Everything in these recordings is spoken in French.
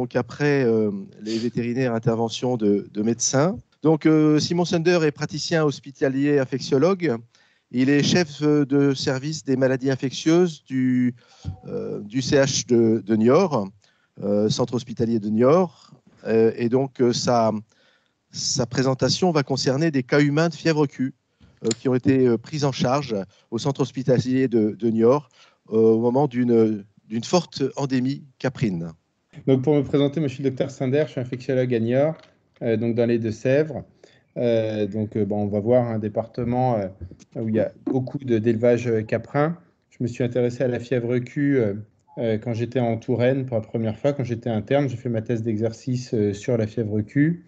donc après les vétérinaires, intervention de médecins. Donc Simon Sunder est praticien hospitalier infectiologue. Il est chef de service des maladies infectieuses du CH de Niort, centre hospitalier de Niort. Et donc sa présentation va concerner des cas humains de fièvre Q qui ont été pris en charge au centre hospitalier de Niort au moment d'une forte endémie caprine. Donc pour me présenter, moi je suis le docteur Sunder, je suis infectiologue à Niort, donc dans les Deux-Sèvres. On va voir un département où il y a beaucoup d'élevage caprin. Je me suis intéressé à la fièvre Q quand j'étais en Touraine pour la première fois, quand j'étais interne. J'ai fait ma thèse d'exercice sur la fièvre Q.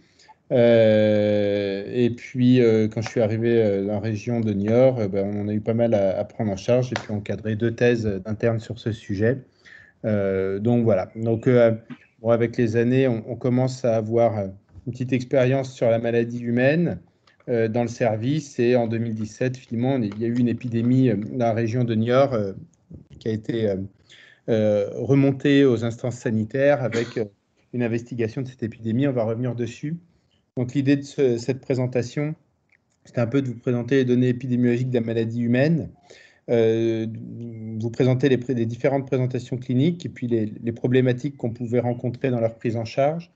Et puis, quand je suis arrivé dans la région de Niort, on a eu pas mal à prendre en charge. J'ai pu encadrer 2 thèses internes sur ce sujet. Donc voilà. Donc, avec les années, on commence à avoir une petite expérience sur la maladie humaine dans le service. Et en 2017, finalement, il y a eu une épidémie dans la région de Niort qui a été remontée aux instances sanitaires avec une investigation de cette épidémie. On va revenir dessus. Donc l'idée de cette présentation, c'était un peu de vous présenter les données épidémiologiques de la maladie humaine, vous présenter les différentes présentations cliniques et puis les problématiques qu'on pouvait rencontrer dans leur prise en charge.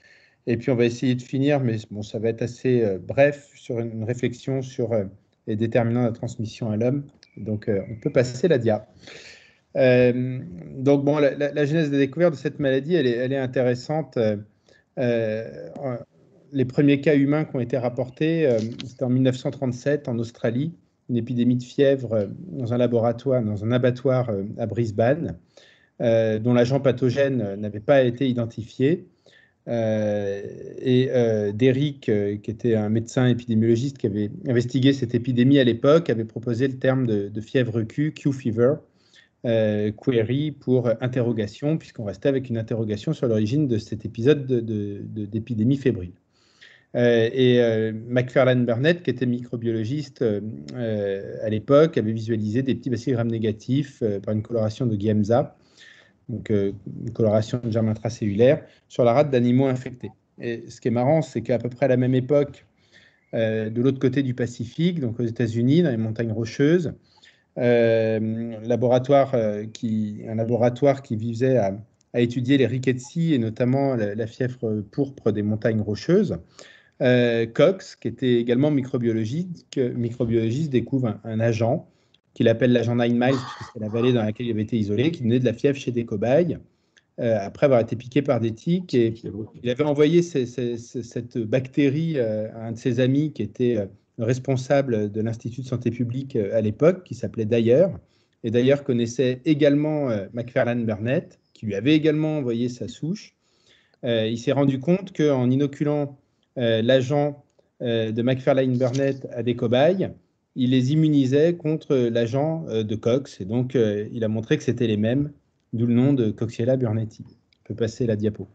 Et puis on va essayer de finir, mais bon, ça va être assez bref, sur une réflexion sur les déterminants de la transmission à l'homme. Donc on peut passer la dia. Donc bon, la genèse des découvertes de cette maladie, elle est intéressante. Les premiers cas humains qui ont été rapportés, c'était en 1937 en Australie, une épidémie de fièvre dans un abattoir à Brisbane, dont l'agent pathogène n'avait pas été identifié. Derrick, qui était un médecin épidémiologiste qui avait investigué cette épidémie à l'époque, avait proposé le terme de fièvre Q, Q-fever, query pour interrogation, puisqu'on restait avec une interrogation sur l'origine de cet épisode d'épidémie fébrile. Macfarlane Burnet, qui était microbiologiste à l'époque, avait visualisé des petits bacilles gram-négatifs par une coloration de Giemsa, donc une coloration de germes intracellulaires, sur la rate d'animaux infectés. Et ce qui est marrant, c'est qu'à peu près à la même époque, de l'autre côté du Pacifique, donc aux États-Unis, dans les montagnes rocheuses, un laboratoire qui visait à étudier les rickettsia et notamment la fièvre pourpre des montagnes rocheuses. Cox, qui était également microbiologiste, découvre un agent qu'il appelle l'agent 9 Miles, puisque c'est la vallée dans laquelle il avait été isolé, qui venait de la fièvre chez des cobayes, après avoir été piqué par des tiques. Et il avait envoyé cette bactérie à un de ses amis qui était responsable de l'Institut de santé publique à l'époque, qui s'appelait Dyer. Et Dyer connaissait également Macfarlane Burnet, qui lui avait également envoyé sa souche. Il s'est rendu compte qu'en inoculant l'agent de Macfarlane Burnet à des cobayes, il les immunisait contre l'agent de Cox. Et donc, il a montré que c'était les mêmes, d'où le nom de Coxiella burnetii. On peut passer la diapo.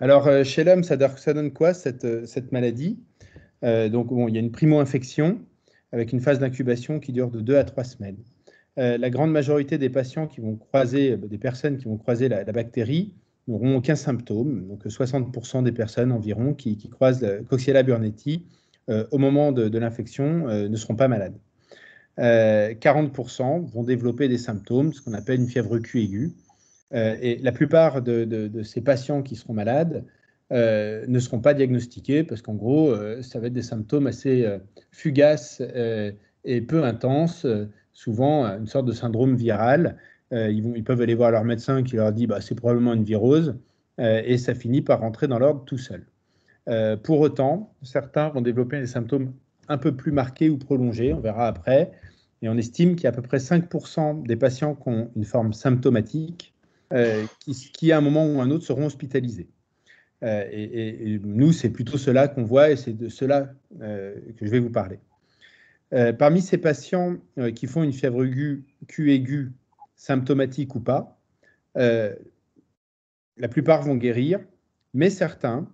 Alors, chez l'homme, ça donne quoi, cette maladie? Donc, bon, il y a une primo-infection avec une phase d'incubation qui dure de 2 à 3 semaines. La grande majorité des patients qui vont croiser, des personnes qui vont croiser la bactérie, n'auront aucun symptôme. Donc 60% des personnes environ qui croisent la Coxiella burnetii au moment de l'infection ne seront pas malades. 40% vont développer des symptômes, ce qu'on appelle une fièvre Q aiguë. Et la plupart de ces patients qui seront malades ne seront pas diagnostiqués parce qu'en gros, ça va être des symptômes assez fugaces et peu intenses, souvent une sorte de syndrome viral. Ils peuvent aller voir leur médecin qui leur dit c'est probablement une virose, et ça finit par rentrer dans l'ordre tout seul. Pour autant, certains vont développer des symptômes un peu plus marqués ou prolongés, on verra après, et on estime qu'il y a à peu près 5% des patients qui ont une forme symptomatique qui, à un moment ou à un autre, seront hospitalisés. Et nous, c'est plutôt cela qu'on voit, et c'est de cela que je vais vous parler. Parmi ces patients qui font une fièvre Q aiguë, symptomatique ou pas, la plupart vont guérir, mais certains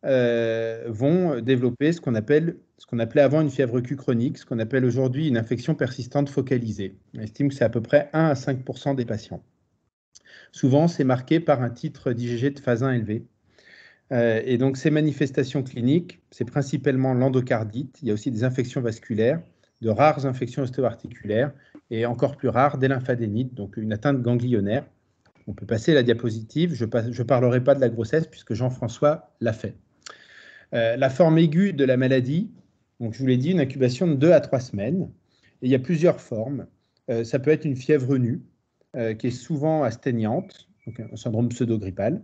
vont développer ce qu'on appelait avant une fièvre Q chronique, ce qu'on appelle aujourd'hui une infection persistante focalisée. On estime que c'est à peu près 1 à 5% des patients. Souvent, c'est marqué par un titre d'IgG de phase 1 élevé. Et donc, ces manifestations cliniques, c'est principalement l'endocardite. Il y a aussi des infections vasculaires, de rares infections ostéo-articulaires et encore plus rares, des lymphadénites, donc une atteinte ganglionnaire. On peut passer la diapositive. Je ne parlerai pas de la grossesse puisque Jean-François l'a fait. La forme aiguë de la maladie, donc je vous l'ai dit, une incubation de 2 à 3 semaines. Et il y a plusieurs formes. Ça peut être une fièvre nue, qui est souvent asteignante, donc un syndrome pseudo-grippal.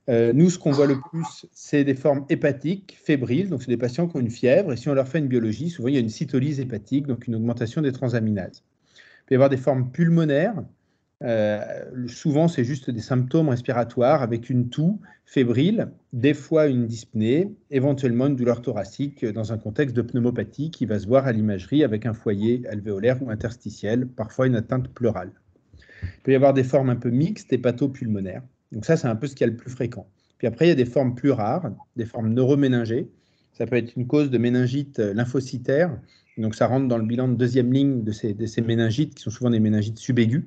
Nous, ce qu'on voit le plus, c'est des formes hépatiques, fébriles, donc c'est des patients qui ont une fièvre, et si on leur fait une biologie, souvent il y a une cytolyse hépatique, donc une augmentation des transaminases. Il peut y avoir des formes pulmonaires, souvent c'est juste des symptômes respiratoires avec une toux fébrile, des fois une dyspnée, éventuellement une douleur thoracique dans un contexte de pneumopathie qui va se voir à l'imagerie avec un foyer alvéolaire ou interstitiel, parfois une atteinte pleurale. Il peut y avoir des formes un peu mixtes, hépatopulmonaires. Donc ça, c'est un peu ce qu'il y a le plus fréquent. Puis après, il y a des formes plus rares, des formes neuroméningées. Ça peut être une cause de méningite lymphocytaire. Donc ça rentre dans le bilan de deuxième ligne de ces méningites, qui sont souvent des méningites subaiguës.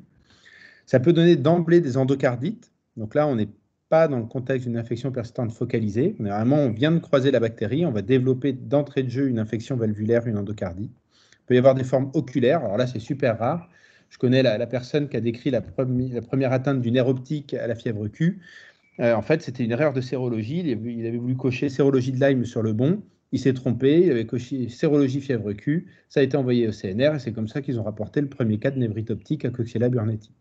Ça peut donner d'emblée des endocardites. Donc là, on n'est pas dans le contexte d'une infection persistante focalisée. On vient de croiser la bactérie, on va développer d'entrée de jeu une infection valvulaire, une endocardie. Il peut y avoir des formes oculaires. Alors là, c'est super rare. Je connais la personne qui a décrit la première atteinte du nerf optique à la fièvre Q. En fait, c'était une erreur de sérologie. Il avait voulu cocher sérologie de Lyme sur le bon. Il s'est trompé. Il avait coché sérologie fièvre Q. Ça a été envoyé au CNR et c'est comme ça qu'ils ont rapporté le premier cas de névrite optique à Coxiella burnetii.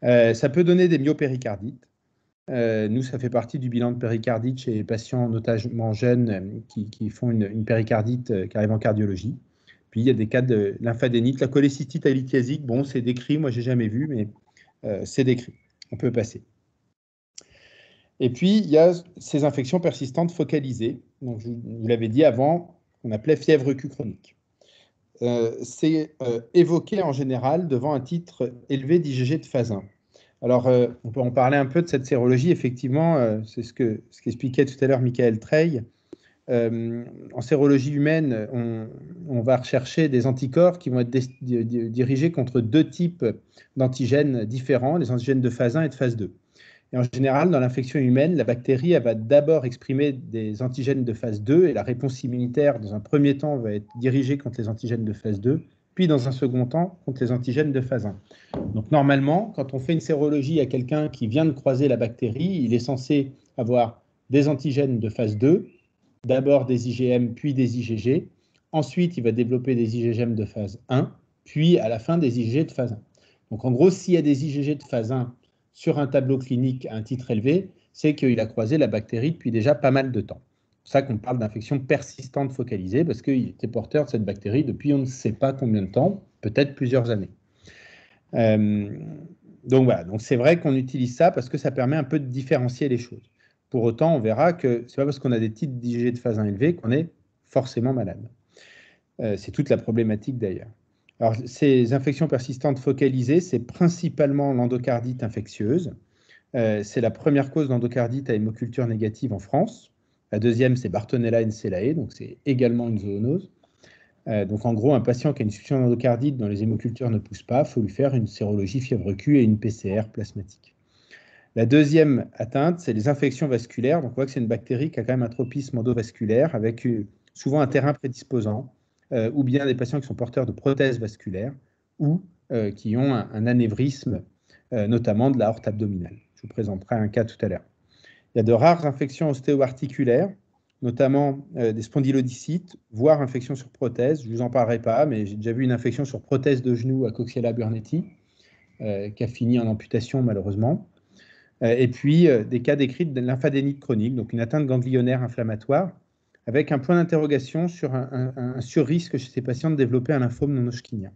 Ça peut donner des myopéricardites. Nous, ça fait partie du bilan de péricardite chez les patients notamment jeunes qui font une péricardite qui arrive en cardiologie. Puis, il y a des cas de lymphadénite. La cholécystite alithiasique, bon, c'est décrit. Moi, je n'ai jamais vu, mais c'est décrit. On peut passer. Et puis, il y a ces infections persistantes focalisées. Donc, je vous l'avais dit avant, qu'on appelait fièvre Q chronique. C'est évoqué en général devant un titre élevé d'IgG de phase 1. Alors, on peut en parler un peu de cette sérologie. Effectivement, c'est ce qu'expliquait tout à l'heure Michael Treille. En sérologie humaine, on va rechercher des anticorps qui vont être dirigés contre 2 types d'antigènes différents, les antigènes de phase 1 et de phase 2. Et en général, dans l'infection humaine, la bactérie elle va d'abord exprimer des antigènes de phase 2 et la réponse immunitaire, dans un premier temps, va être dirigée contre les antigènes de phase 2, puis dans un second temps, contre les antigènes de phase 1. Donc normalement, quand on fait une sérologie à quelqu'un qui vient de croiser la bactérie, il est censé avoir des antigènes de phase 2, d'abord des IgM, puis des IgG. Ensuite, il va développer des IgM de phase 1, puis à la fin des IgG de phase 1. Donc en gros, s'il y a des IgG de phase 1 sur un tableau clinique à un titre élevé, c'est qu'il a croisé la bactérie depuis déjà pas mal de temps. C'est pour ça qu'on parle d'infection persistante focalisée, parce qu'il était porteur de cette bactérie depuis on ne sait pas combien de temps, peut-être plusieurs années. Donc voilà, donc c'est vrai qu'on utilise ça parce que ça permet un peu de différencier les choses. Pour autant, on verra que ce n'est pas parce qu'on a des titres d'IgG de phase 1 élevés qu'on est forcément malade. C'est toute la problématique d'ailleurs. Alors, ces infections persistantes focalisées, c'est principalement l'endocardite infectieuse. C'est la première cause d'endocardite à hémoculture négative en France. La deuxième, c'est Bartonella encellae, donc c'est également une zoonose. Donc en gros, un patient qui a une insuffisance d'endocardite dont les hémocultures ne poussent pas, il faut lui faire une sérologie fièvre Q et une PCR plasmatique. La deuxième atteinte, c'est les infections vasculaires. Donc on voit que c'est une bactérie qui a quand même un tropisme endovasculaire avec souvent un terrain prédisposant, ou bien des patients qui sont porteurs de prothèses vasculaires ou qui ont un anévrisme, notamment de la aorte abdominale. Je vous présenterai un cas tout à l'heure. Il y a de rares infections ostéo-articulaires, notamment des spondylodycites, voire infections sur prothèse. Je ne vous en parlerai pas, mais j'ai déjà vu une infection sur prothèse de genou à Coxiella burnetii, qui a fini en amputation malheureusement. Et puis des cas décrits de lymphadénite chronique, donc une atteinte ganglionnaire inflammatoire, avec un point d'interrogation sur un surrisque chez ces patients de développer un lymphome non-Hodgkinien.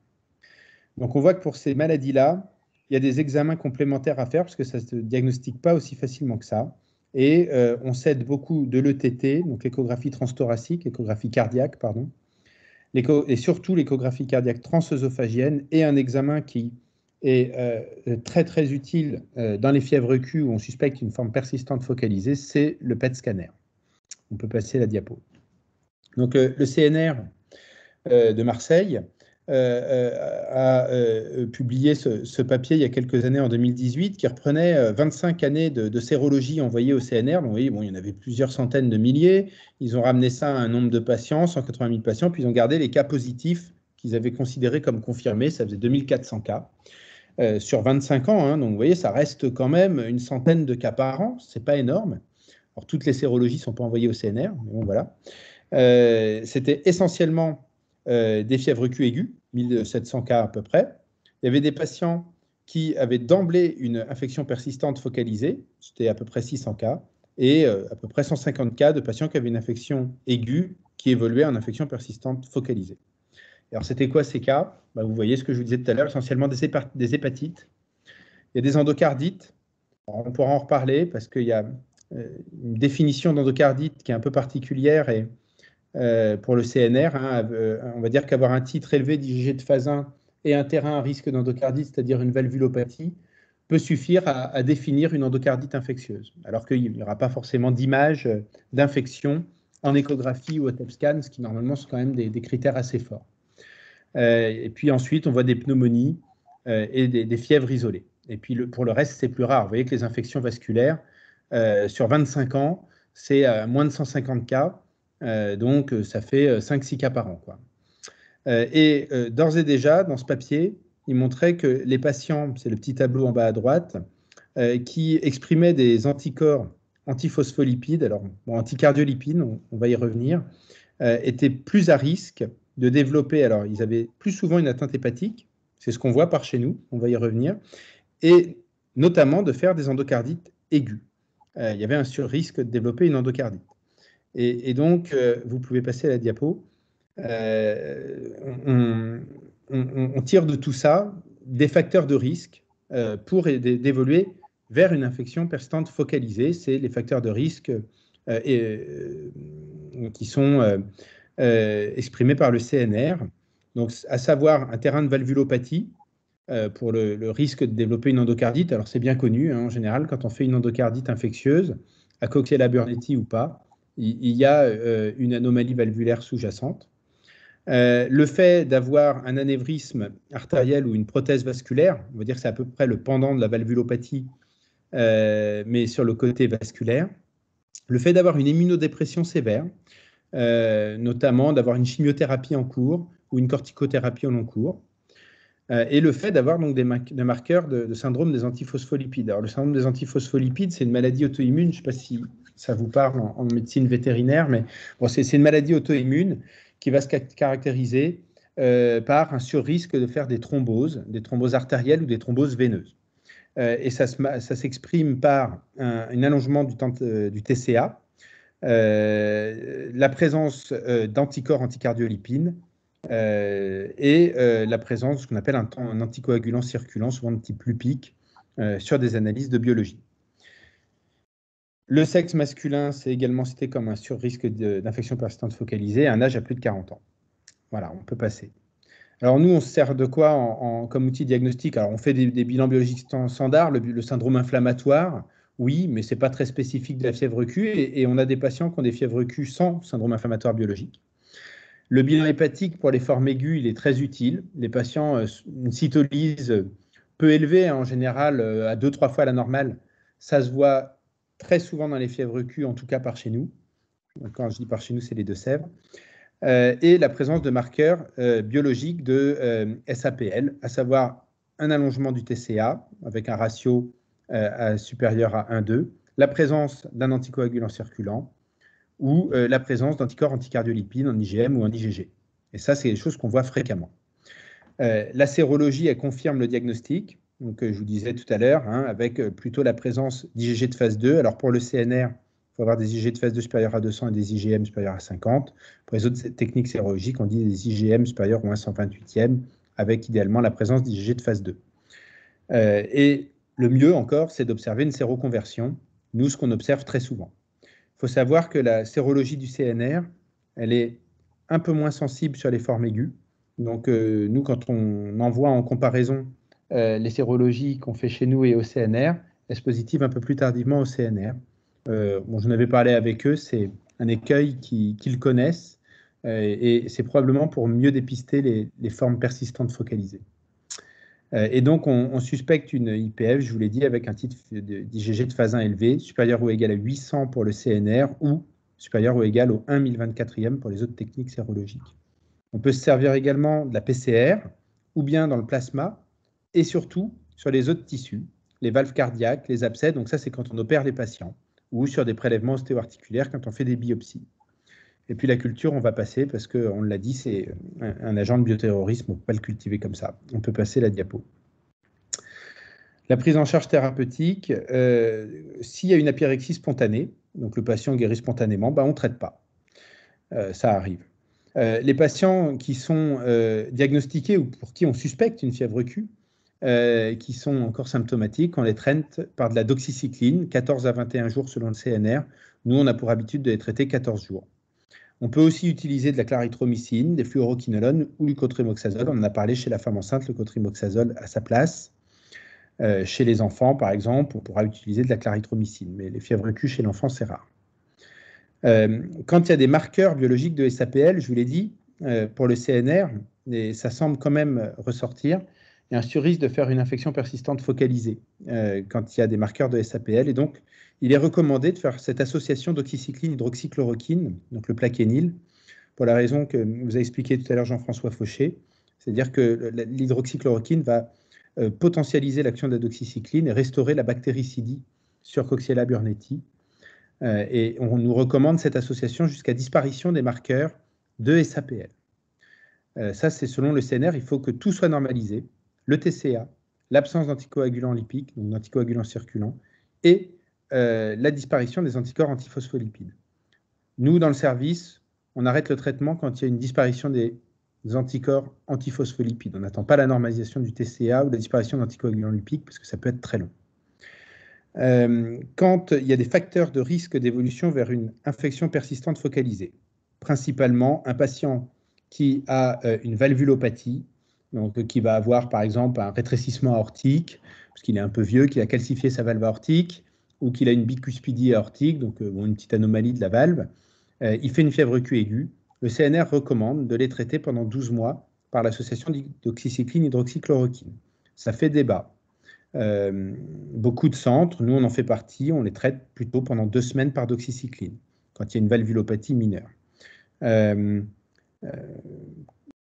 Donc on voit que pour ces maladies-là, il y a des examens complémentaires à faire parce que ça ne se diagnostique pas aussi facilement que ça. Et on s'aide beaucoup de l'ETT, donc l'échographie transthoracique, l'échographie cardiaque, pardon, et surtout l'échographie cardiaque transœsophagienne et un examen qui est très très utile dans les fièvres Q où on suspecte une forme persistante focalisée, c'est le PET scanner. On peut passer la diapo. Donc le CNR de Marseille a publié ce papier il y a quelques années, en 2018, qui reprenait 25 années de sérologie envoyée au CNR. Donc, vous voyez, bon, il y en avait plusieurs centaines de milliers. Ils ont ramené ça à un nombre de patients, 180 000 patients, puis ils ont gardé les cas positifs qu'ils avaient considérés comme confirmés. Ça faisait 2400 cas sur 25 ans. Hein. Donc, vous voyez, ça reste quand même une centaine de cas par an. Ce n'est pas énorme. Alors, toutes les sérologies ne sont pas envoyées au CNR, mais bon, voilà. C'était essentiellement des fièvres Q aiguës, 1700 cas à peu près. Il y avait des patients qui avaient d'emblée une infection persistante focalisée, c'était à peu près 600 cas, et à peu près 150 cas de patients qui avaient une infection aiguë qui évoluait en infection persistante focalisée. Alors, c'était quoi ces cas? Vous voyez ce que je vous disais tout à l'heure, essentiellement des hépatites. Il y a des endocardites. Alors, on pourra en reparler parce qu'il y a une définition d'endocardite qui est un peu particulière et pour le CNR, hein, on va dire qu'avoir un titre élevé d'IgG de phase 1 et un terrain à risque d'endocardite, c'est-à-dire une valvulopathie, peut suffire à définir une endocardite infectieuse, alors qu'il n'y aura pas forcément d'image d'infection en échographie ou au TEP scan, ce qui normalement sont quand même des critères assez forts. Et puis ensuite, on voit des pneumonies et des fièvres isolées. Et puis pour le reste, c'est plus rare. Vous voyez que les infections vasculaires, sur 25 ans, c'est moins de 150 cas. Donc, ça fait 5-6 cas par an, quoi. Et d'ores et déjà, dans ce papier, il montrait que les patients, c'est le petit tableau en bas à droite, qui exprimaient des anticorps antiphospholipides, alors bon, anticardiolipides, on va y revenir, étaient plus à risque de développer, alors ils avaient plus souvent une atteinte hépatique, c'est ce qu'on voit par chez nous, on va y revenir, et notamment de faire des endocardites aiguës. Il y avait un surrisque de développer une endocardite. Et donc, vous pouvez passer à la diapo. On tire de tout ça des facteurs de risque pour d'évoluer vers une infection persistante focalisée. C'est les facteurs de risque qui sont exprimés par le CNR. Donc, à savoir un terrain de valvulopathie pour le risque de développer une endocardite. Alors, c'est bien connu, hein, en général, quand on fait une endocardite infectieuse, à Coxiella-Burnetti ou pas, il y a une anomalie valvulaire sous-jacente. Le fait d'avoir un anévrisme artériel ou une prothèse vasculaire, on va dire que c'est à peu près le pendant de la valvulopathie, mais sur le côté vasculaire. Le fait d'avoir une immunodépression sévère, notamment d'avoir une chimiothérapie en cours ou une corticothérapie au long cours. Et le fait d'avoir donc des marqueurs de syndrome des antiphospholipides. Alors, le syndrome des antiphospholipides, c'est une maladie auto-immune. Je ne sais pas si ça vous parle en médecine vétérinaire, mais bon, c'est une maladie auto-immune qui va se caractériser par un surrisque de faire des thromboses artérielles ou des thromboses veineuses. Et ça s'exprime par un allongement du temps du TCA, la présence d'anticorps anticardiolipines, et la présence de ce qu'on appelle un anticoagulant circulant, souvent de type lupique, sur des analyses de biologie. Le sexe masculin, c'est également cité comme un surrisque d'infection persistante focalisée, un âge à plus de 40 ans. Voilà, on peut passer. Alors nous, on se sert de quoi comme outil diagnostique? Alors on fait des bilans biologiques standards, le syndrome inflammatoire, oui, mais ce n'est pas très spécifique de la fièvre Q, et on a des patients qui ont des fièvres Q sans syndrome inflammatoire biologique. Le bilan hépatique pour les formes aiguës, il est très utile. Les patients ont une cytolyse peu élevée, en général à 2-3 fois la normale. Ça se voit très souvent dans les fièvres Q, en tout cas par chez nous. Quand je dis par chez nous, c'est les Deux-Sèvres. Et la présence de marqueurs biologiques de SAPL, à savoir un allongement du TCA avec un ratio supérieur à 1,2, la présence d'un anticoagulant circulant, ou la présence d'anticorps anticardiolipines en IgM ou en IgG. Et ça, c'est des choses qu'on voit fréquemment. La sérologie, elle confirme le diagnostic, donc je vous disais tout à l'heure, hein, avec plutôt la présence d'IgG de phase 2. Alors pour le CNR, il faut avoir des IgG de phase 2 supérieurs à 200 et des IgM supérieurs à 50. Pour les autres techniques sérologiques, on dit des IgM supérieurs au 128e, avec idéalement la présence d'IgG de phase 2. Et le mieux encore, c'est d'observer une séroconversion, nous, ce qu'on observe très souvent. Il faut savoir que la sérologie du CNR, elle est un peu moins sensible sur les formes aiguës. Donc, nous, quand on envoie en comparaison les sérologies qu'on fait chez nous et au CNR, elles se positivent un peu plus tardivement au CNR. Bon, j'en avais parlé avec eux, c'est un écueil qu'ils connaissent. Et c'est probablement pour mieux dépister les formes persistantes focalisées. Et donc, on suspecte une IPF, je vous l'ai dit, avec un titre d'IgG de phase 1 élevé, supérieur ou égal à 800 pour le CNR ou supérieur ou égal au 1/1024e pour les autres techniques sérologiques. On peut se servir également de la PCR ou bien dans le plasma et surtout sur les autres tissus, les valves cardiaques, les abcès, donc ça c'est quand on opère les patients, ou sur des prélèvements ostéo-articulaires quand on fait des biopsies. Et puis la culture, on va passer parce qu'on l'a dit, c'est un agent de bioterrorisme, on ne peut pas le cultiver comme ça. On peut passer la diapo. La prise en charge thérapeutique, s'il y a une apyrexie spontanée, donc le patient guérit spontanément, on ne traite pas. Ça arrive. Les patients qui sont diagnostiqués ou pour qui on suspecte une fièvre Q, qui sont encore symptomatiques, on les traite par de la doxycycline, 14 à 21 jours selon le CNR. Nous, on a pour habitude de les traiter 14 jours. On peut aussi utiliser de la clarithromycine, des fluoroquinolones ou du cotrimoxazole. On en a parlé chez la femme enceinte, le cotrimoxazole à sa place. Chez les enfants, par exemple, on pourra utiliser de la clarithromycine, mais les fièvres Q chez l'enfant, c'est rare. Quand il y a des marqueurs biologiques de SAPL, je vous l'ai dit, pour le CNR, et ça semble quand même ressortir, il y a un sur-risque de faire une infection persistante focalisée quand il y a des marqueurs de SAPL. Et donc, il est recommandé de faire cette association d'oxycycline-hydroxychloroquine, donc le plaquenil, pour la raison que vous a expliqué tout à l'heure Jean-François Fauché, c'est-à-dire que l'hydroxychloroquine va potentialiser l'action de la doxycycline et restaurer la bactéricidie sur Coxiella burnetii. Et on nous recommande cette association jusqu'à disparition des marqueurs de SAPL. Ça, c'est selon le CNR, il faut que tout soit normalisé, le TCA, l'absence d'anticoagulants lipiques, donc d'anticoagulants circulants, et la disparition des anticorps antiphospholipides. Nous, dans le service, on arrête le traitement quand il y a une disparition des anticorps antiphospholipides. On n'attend pas la normalisation du TCA ou la disparition d'anticoagulants lipiques, parce que ça peut être très long. Quand il y a des facteurs de risque d'évolution vers une infection persistante focalisée, principalement un patient qui a une valvulopathie, donc qui va avoir par exemple un rétrécissement aortique, parce qu'il est un peu vieux, qu'il a calcifié sa valve aortique, ou qu'il a une bicuspidie aortique, donc une petite anomalie de la valve, il fait une fièvre Q aiguë. Le CNR recommande de les traiter pendant 12 mois par l'association d'oxycycline-hydroxychloroquine. Ça fait débat. Beaucoup de centres, nous on en fait partie, on les traite plutôt pendant 2 semaines par doxycycline, quand il y a une valvulopathie mineure.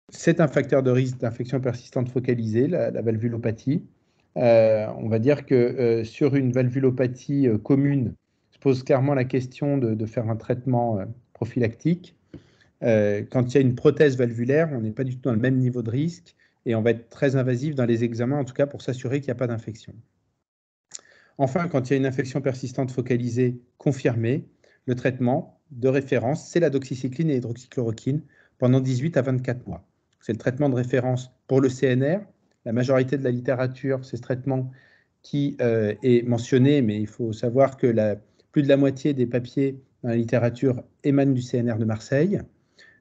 C'est un facteur de risque d'infection persistante focalisée, la valvulopathie. On va dire que sur une valvulopathie commune, se pose clairement la question de faire un traitement prophylactique. Quand il y a une prothèse valvulaire, on n'est pas du tout dans le même niveau de risque et on va être très invasif dans les examens, en tout cas pour s'assurer qu'il n'y a pas d'infection. Enfin, quand il y a une infection persistante focalisée confirmée, le traitement de référence, c'est la doxycycline et l'hydroxychloroquine pendant 18 à 24 mois. C'est le traitement de référence pour le CNR. La majorité de la littérature, c'est ce traitement qui est mentionné, mais il faut savoir que plus de la moitié des papiers dans la littérature émanent du CNR de Marseille.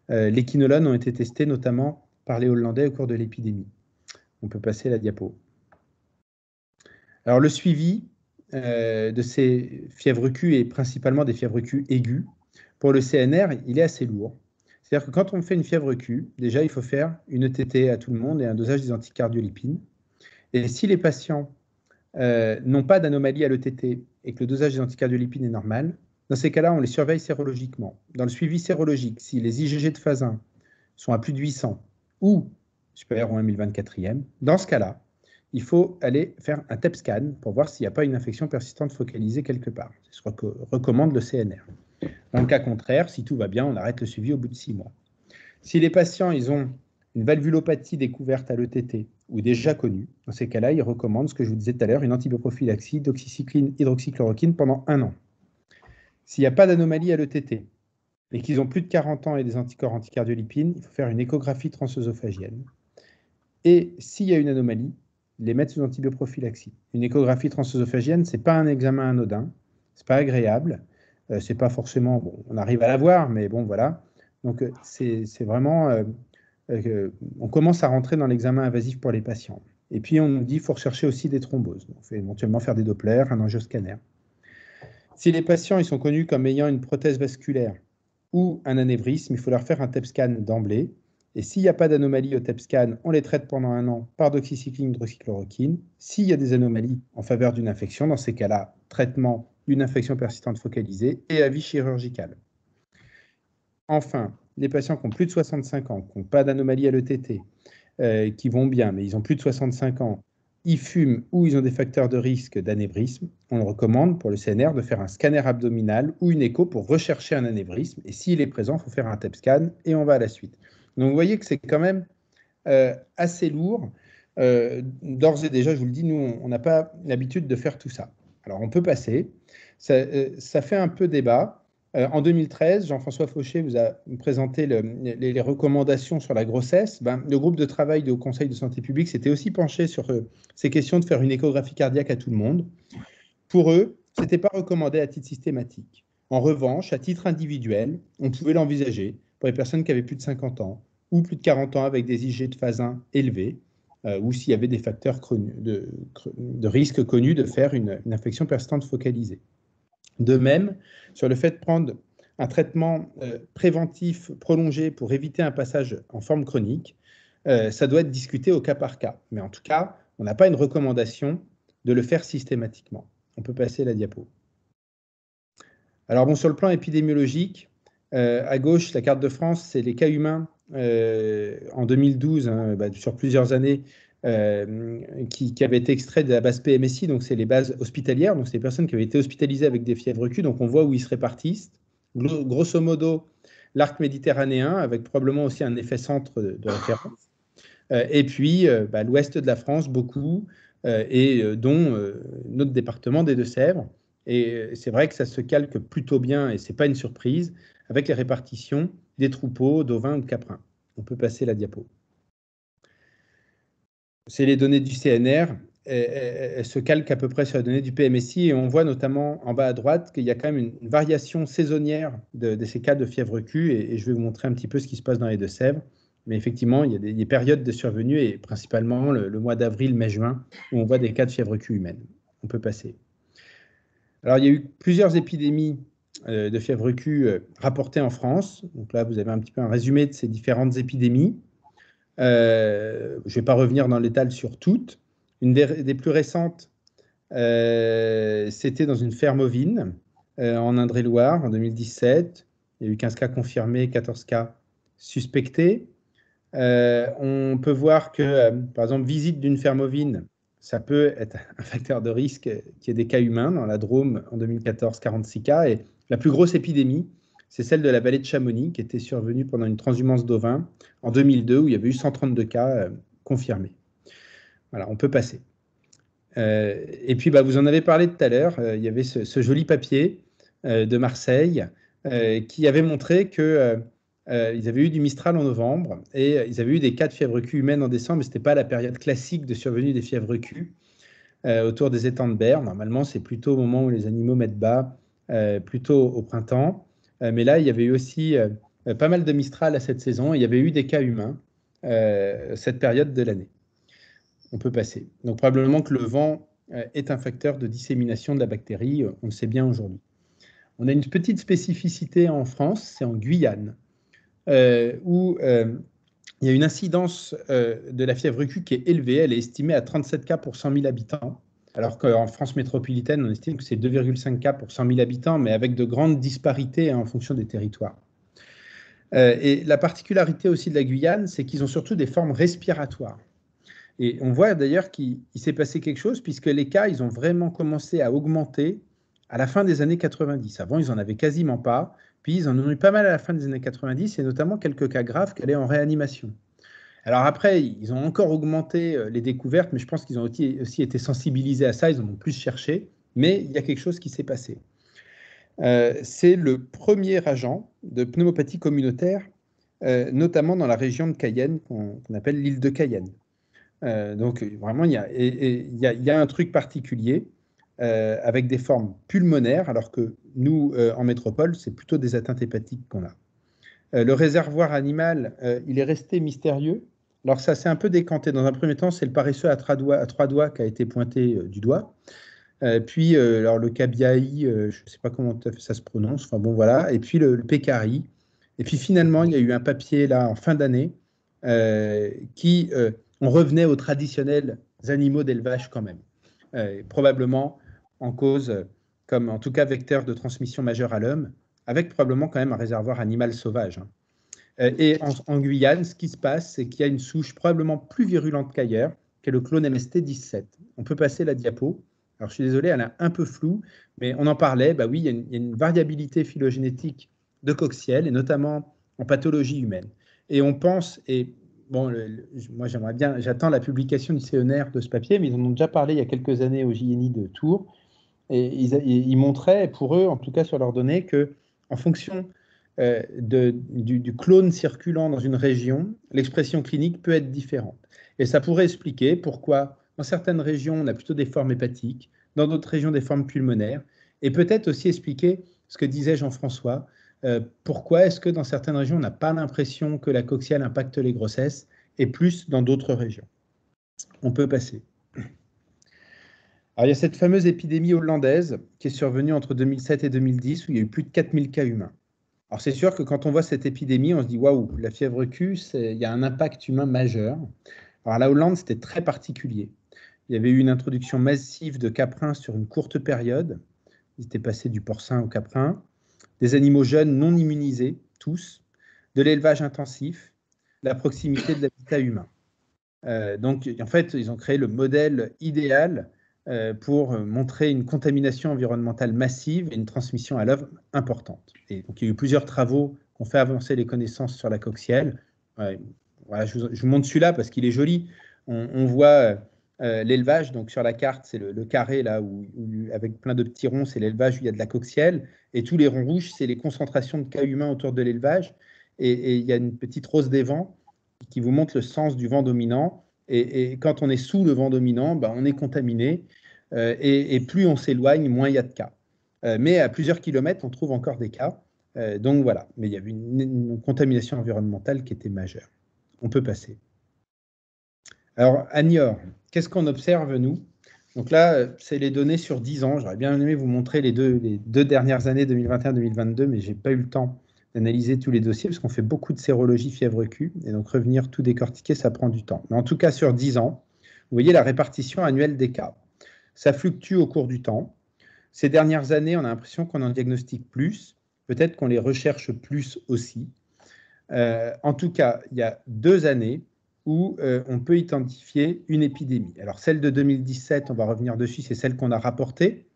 Les quinolones ont été testés notamment par les Hollandais au cours de l'épidémie. On peut passer la diapo. Alors le suivi de ces fièvres Q et principalement des fièvres Q aiguës, pour le CNR, il est assez lourd. C'est-à-dire que quand on fait une fièvre Q, déjà il faut faire une ETT à tout le monde et un dosage des anticardiolipines. Et si les patients n'ont pas d'anomalie à l'ETT et que le dosage des anticardiolipines est normal, dans ces cas-là, on les surveille sérologiquement. Dans le suivi sérologique, si les IgG de phase 1 sont à plus de 800 ou supérieurs au 1024e, dans ce cas-là, il faut aller faire un TEP scan pour voir s'il n'y a pas une infection persistante focalisée quelque part. C'est ce que recommande le CNR. Dans le cas contraire, si tout va bien, on arrête le suivi au bout de 6 mois. Si les patients ils ont une valvulopathie découverte à l'ETT ou déjà connue, dans ces cas-là, ils recommandent ce que je vous disais tout à l'heure, une antibioprophylaxie doxycycline hydroxychloroquine pendant 1 an. S'il n'y a pas d'anomalie à l'ETT et qu'ils ont plus de 40 ans et des anticorps anticardiolipines, il faut faire une échographie transœsophagienne. Et s'il y a une anomalie, les mettre sous antibioprophylaxie. Une échographie transœsophagienne, ce n'est pas un examen anodin, ce n'est pas agréable, c'est pas forcément, bon, on arrive à la voir, mais bon, voilà. Donc, c'est vraiment, on commence à rentrer dans l'examen invasif pour les patients. Et puis, on nous dit qu'il faut rechercher aussi des thromboses. On fait éventuellement faire des Dopplers, un angioscanner. Si les patients ils sont connus comme ayant une prothèse vasculaire ou un anévrisme, il faut leur faire un TEP scan d'emblée. Et s'il n'y a pas d'anomalie au TEP scan, on les traite pendant 1 an par doxycycline, hydroxychloroquine. S'il y a des anomalies en faveur d'une infection, dans ces cas-là, traitement d'une infection persistante focalisée et avis chirurgical. Enfin, les patients qui ont plus de 65 ans, qui n'ont pas d'anomalie à l'ETT, qui vont bien, mais ils ont plus de 65 ans, ils fument ou ils ont des facteurs de risque d'anévrisme, on le recommande pour le CNR de faire un scanner abdominal ou une écho pour rechercher un anévrisme. Et s'il est présent, il faut faire un TEP scan et on va à la suite. Donc vous voyez que c'est quand même assez lourd. D'ores et déjà, je vous le dis, nous, on n'a pas l'habitude de faire tout ça. Alors on peut passer. Ça fait un peu débat. En 2013, Jean-François Fauché vous a présenté les recommandations sur la grossesse. Le groupe de travail du Conseil de santé publique s'était aussi penché sur ces questions de faire une échographie cardiaque à tout le monde. Pour eux, ce n'était pas recommandé à titre systématique. En revanche, à titre individuel, on pouvait l'envisager pour les personnes qui avaient plus de 50 ans ou plus de 40 ans avec des IG de phase 1 élevés, ou s'il y avait des facteurs de risque connus de faire une infection persistante focalisée. De même, sur le fait de prendre un traitement préventif prolongé pour éviter un passage en forme chronique, ça doit être discuté au cas par cas. Mais en tout cas, on n'a pas une recommandation de le faire systématiquement. On peut passer la diapo. Alors bon, sur le plan épidémiologique, à gauche, la carte de France, c'est les cas humains en 2012, sur plusieurs années, qui avaient été extraits de la base PMSI, donc c'est les bases hospitalières, donc c'est les personnes qui avaient été hospitalisées avec des fièvres Q, donc on voit où ils se répartissent. Grosso modo, l'arc méditerranéen, avec probablement aussi un effet centre de référence. Et puis, l'ouest de la France, beaucoup, dont notre département des Deux-Sèvres. Et c'est vrai que ça se calque plutôt bien, et ce n'est pas une surprise, avec les répartitions des troupeaux d'ovins ou de caprins. On peut passer la diapo. C'est les données du CNR. Elles se calquent à peu près sur les données du PMSI, et on voit notamment en bas à droite qu'il y a quand même une variation saisonnière de ces cas de fièvre Q, et je vais vous montrer un petit peu ce qui se passe dans les Deux-Sèvres. Mais effectivement, il y a des périodes de survenue, et principalement le mois d'avril, mai, juin, où on voit des cas de fièvre Q humaine. On peut passer. Alors, il y a eu plusieurs épidémies de fièvre Q rapportées en France. Donc là, vous avez un petit peu un résumé de ces différentes épidémies. Je ne vais pas revenir dans le détail sur toutes. Une des plus récentes, c'était dans une ferme ovine en Indre-et-Loire en 2017. Il y a eu 15 cas confirmés, 14 cas suspectés. On peut voir que, par exemple, visite d'une ferme ovine, ça peut être un facteur de risque qu'il y ait des cas humains. Dans la Drôme, en 2014, 46 cas. Et la plus grosse épidémie, c'est celle de la vallée de Chamonix, qui était survenue pendant une transhumance d'ovins en 2002, où il y avait eu 132 cas confirmés. Voilà, on peut passer. Et puis, vous en avez parlé tout à l'heure, il y avait ce joli papier de Marseille qui avait montré que ils avaient eu du Mistral en novembre et ils avaient eu des cas de fièvre Q humaine en décembre, mais ce n'était pas la période classique de survenue des fièvres Q autour des étangs de Berre. Normalement, c'est plutôt au moment où les animaux mettent bas, plutôt au printemps. Mais là, il y avait eu aussi pas mal de Mistral à cette saison et il y avait eu des cas humains cette période de l'année. On peut passer. Donc, probablement que le vent est un facteur de dissémination de la bactérie, on le sait bien aujourd'hui. On a une petite spécificité en France, c'est en Guyane, où il y a une incidence de la fièvre Q qui est élevée. Elle est estimée à 37 cas pour 100 000 habitants, alors qu'en France métropolitaine, on estime que c'est 2,5 cas pour 100 000 habitants, mais avec de grandes disparités en fonction des territoires. Et la particularité aussi de la Guyane, c'est qu'ils ont surtout des formes respiratoires. Et on voit d'ailleurs qu'il s'est passé quelque chose, puisque les cas, ils ont vraiment commencé à augmenter à la fin des années 90. Avant, ils n'en avaient quasiment pas. Puis, ils en ont eu pas mal à la fin des années 90, et notamment quelques cas graves qui allaient en réanimation. Alors après, ils ont encore augmenté les découvertes, mais je pense qu'ils ont aussi été sensibilisés à ça, ils en ont plus cherché, mais il y a quelque chose qui s'est passé. C'est le premier agent de pneumopathie communautaire, notamment dans la région de Cayenne, qu'on appelle l'île de Cayenne. Donc vraiment, il y a un truc particulier avec des formes pulmonaires, alors que nous, en métropole, c'est plutôt des atteintes hépatiques qu'on a. Le réservoir animal, il est resté mystérieux. Alors ça s'est un peu décanté. Dans un premier temps, c'est le paresseux à trois doigts qui a été pointé du doigt. Alors le cabiai, je ne sais pas comment ça se prononce. Enfin bon, voilà. Et puis le pécari, Et puis finalement, il y a eu un papier là en fin d'année on revenait aux traditionnels animaux d'élevage quand même, probablement en cause, comme en tout cas vecteur de transmission majeur à l'homme, avec probablement quand même un réservoir animal sauvage. Et en Guyane, ce qui se passe, c'est qu'il y a une souche probablement plus virulente qu'ailleurs, qui est le clone MST17. On peut passer la diapo. Alors, je suis désolé, elle est un peu floue, mais on en parlait. Bah oui, il y a une variabilité phylogénétique de Coxielle, et notamment en pathologie humaine. Et on pense, et bon, moi j'aimerais bien, j'attends la publication du CNR de ce papier, mais ils en ont déjà parlé il y a quelques années au JNI de Tours, et ils montraient, pour eux, en tout cas sur leurs données, que en fonction du clone circulant dans une région, l'expression clinique peut être différente. Et ça pourrait expliquer pourquoi, dans certaines régions, on a plutôt des formes hépatiques, dans d'autres régions, des formes pulmonaires, et peut-être aussi expliquer ce que disait Jean-François, pourquoi est-ce que dans certaines régions, on n'a pas l'impression que la coxiale impacte les grossesses, et plus dans d'autres régions. On peut passer. Alors, il y a cette fameuse épidémie hollandaise qui est survenue entre 2007 et 2010, où il y a eu plus de 4000 cas humains. Alors, c'est sûr que quand on voit cette épidémie, on se dit, waouh, la fièvre Q, il y a un impact humain majeur. Alors, la Hollande, c'était très particulier. Il y avait eu une introduction massive de caprins sur une courte période. Ils étaient passés du porcin au caprin. Des animaux jeunes non immunisés, tous. De l'élevage intensif. La proximité de l'habitat humain. Donc, en fait, ils ont créé le modèle idéal pour montrer une contamination environnementale massive et une transmission à l'œuvre importante. Et donc, il y a eu plusieurs travaux qui ont fait avancer les connaissances sur la coxielle. Voilà, je vous montre celui-là parce qu'il est joli. On voit l'élevage, donc sur la carte, c'est le carré là, avec plein de petits ronds, c'est l'élevage où il y a de la coxielle. Et tous les ronds rouges, c'est les concentrations de cas humains autour de l'élevage. Et il y a une petite rose des vents qui vous montre le sens du vent dominant. Et quand on est sous le vent dominant, ben, on est contaminé. Et plus on s'éloigne, moins il y a de cas. Mais à plusieurs kilomètres, on trouve encore des cas. Donc voilà, mais il y avait une contamination environnementale qui était majeure. On peut passer. Alors, à Niort, qu'est-ce qu'on observe, nous? Donc là, c'est les données sur 10 ans. J'aurais bien aimé vous montrer les deux dernières années, 2021-2022, mais je n'ai pas eu le temps d'analyser tous les dossiers parce qu'on fait beaucoup de sérologie fièvre Q. Et donc, revenir tout décortiquer, ça prend du temps. Mais en tout cas, sur 10 ans, vous voyez la répartition annuelle des cas. Ça fluctue au cours du temps. Ces dernières années, on a l'impression qu'on en diagnostique plus. Peut-être qu'on les recherche plus aussi. En tout cas, il y a 2 années où on peut identifier une épidémie. Alors, celle de 2017, on va revenir dessus, c'est celle qu'on a rapportée,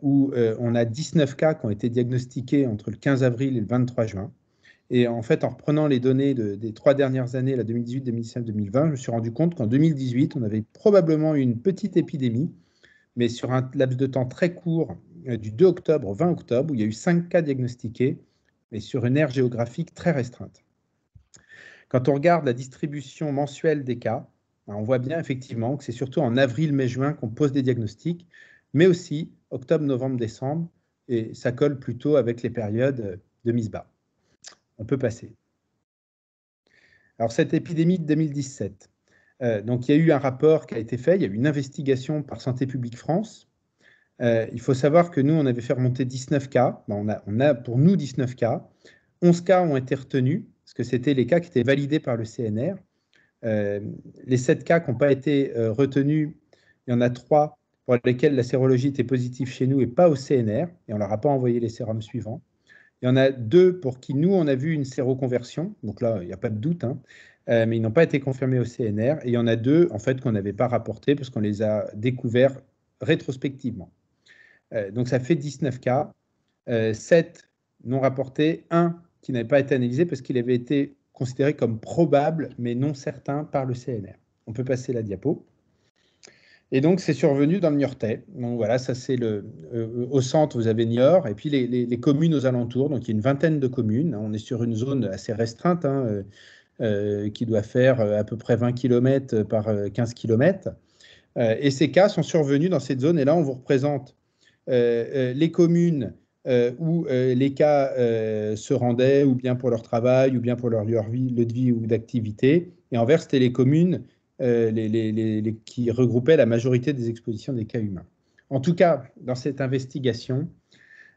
où on a 19 cas qui ont été diagnostiqués entre le 15 avril et le 23 juin. Et en fait, en reprenant les données des 3 dernières années, la 2018, 2019, 2020, je me suis rendu compte qu'en 2018, on avait probablement eu une petite épidémie, mais sur un laps de temps très court, du 2 octobre au 20 octobre, où il y a eu 5 cas diagnostiqués, mais sur une aire géographique très restreinte. Quand on regarde la distribution mensuelle des cas, on voit bien effectivement que c'est surtout en avril, mai, juin qu'on pose des diagnostics, mais aussi octobre, novembre, décembre, et ça colle plutôt avec les périodes de mise bas. On peut passer. Alors, cette épidémie de 2017, donc il y a eu un rapport qui a été fait, il y a eu une investigation par Santé publique France. Il faut savoir que nous, on avait fait remonter 19 cas. On a pour nous 19 cas. 11 cas ont été retenus, parce que c'était les cas qui étaient validés par le CNR. Les 7 cas qui n'ont pas été retenus, il y en a 3 pour lesquels la sérologie était positive chez nous et pas au CNR, et on ne leur a pas envoyé les sérums suivants. Il y en a 2 pour qui nous, on a vu une séroconversion, donc là, il n'y a pas de doute, hein, mais ils n'ont pas été confirmés au CNR, et il y en a 2, en fait, qu'on n'avait pas rapportés parce qu'on les a découverts rétrospectivement. Donc ça fait 19 cas, 7 non rapportés, 1 qui n'avait pas été analysé parce qu'il avait été considéré comme probable mais non certain par le CNR. On peut passer la diapo. Et donc c'est survenu dans le Niortais. Donc voilà, ça c'est au centre, vous avez Niort, et puis les communes aux alentours. Donc il y a une vingtaine de communes. On est sur une zone assez restreinte, hein, qui doit faire à peu près 20 km par 15 km. Et ces cas sont survenus dans cette zone. Et là, on vous représente les communes où les cas se rendaient, ou bien pour leur travail, ou bien pour leur lieu de vie ou d'activité. Et envers, c'était les communes qui regroupaient la majorité des expositions des cas humains. En tout cas, dans cette investigation,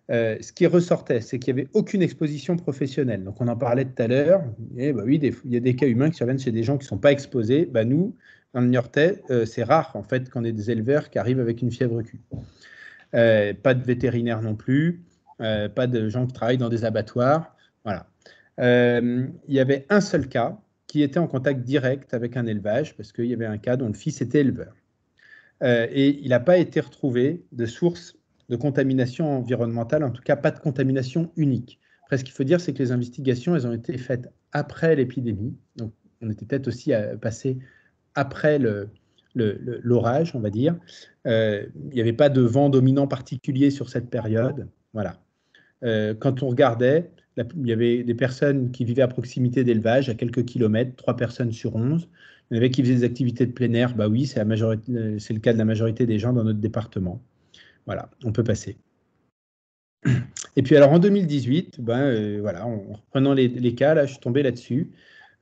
ce qui ressortait, c'est qu'il n'y avait aucune exposition professionnelle. Donc, on en parlait tout à l'heure. Et oui, il y a des cas humains qui surviennent chez des gens qui ne sont pas exposés. Nous, dans le Niortais, c'est rare, en fait, qu'on ait des éleveurs qui arrivent avec une fièvre Q. Pas de vétérinaires non plus, pas de gens qui travaillent dans des abattoirs. Voilà. Il y avait un seul cas qui était en contact direct avec un élevage, parce qu'il y avait un cas dont le fils était éleveur. Et il n'a pas été retrouvé de source de contamination environnementale, en tout cas pas de contamination unique. Après, ce qu'il faut dire, c'est que les investigations, elles ont été faites après l'épidémie. Donc, on était peut-être aussi passé après l'orage, on va dire. Il n'y avait pas de vent dominant particulier sur cette période. Voilà. Quand on regardait, il y avait des personnes qui vivaient à proximité d'élevage, à quelques kilomètres, 3 personnes sur 11. Il y en avait qui faisaient des activités de plein air. Oui, c'est le cas de la majorité des gens dans notre département. Voilà, on peut passer. Et puis alors en 2018, voilà, en reprenant les cas, là, je suis tombé là-dessus.